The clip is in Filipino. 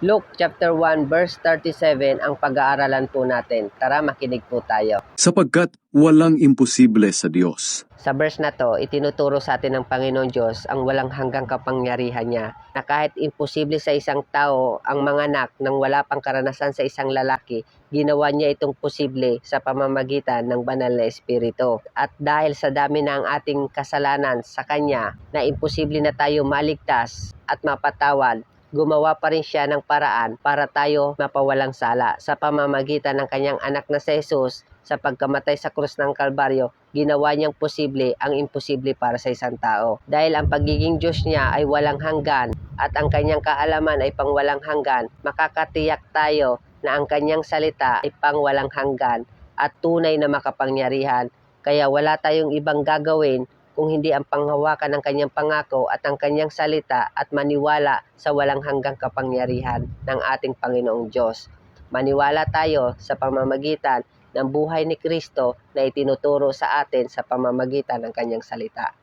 Luke chapter 1 verse 37 ang pag-aaralan po natin. Tara makinig po tayo. Sapagkat walang imposible sa Diyos. Sa verse na to, itinuturo sa atin ng Panginoon Diyos ang walang hanggang kapangyarihan niya na kahit imposible sa isang tao ang manganak nang wala pang karanasan sa isang lalaki, ginawa niya itong posible sa pamamagitan ng banal na espiritu. At dahil sa dami na ang ating kasalanan sa Kanya na imposible na tayo maligtas at mapatawad, gumawa pa rin siya ng paraan para tayo mapawalang sala. Sa pamamagitan ng kanyang anak na si Jesus, sa pagkamatay sa krus ng Kalbaryo, ginawa niyang posible ang imposible para sa isang tao. Dahil ang pagiging Diyos niya ay walang hanggan at ang kanyang kaalaman ay pang walang hanggan, makakatiyak tayo na ang kanyang salita ay pang walang hanggan at tunay na makapangyarihan. Kaya wala tayong ibang gagawin kung hindi ang panghawakan ng kanyang pangako at ang kanyang salita at maniwala sa walang hanggang kapangyarihan ng ating Panginoong Diyos. Maniwala tayo sa pamamagitan ng buhay ni Kristo na itinuturo sa atin sa pamamagitan ng kanyang salita.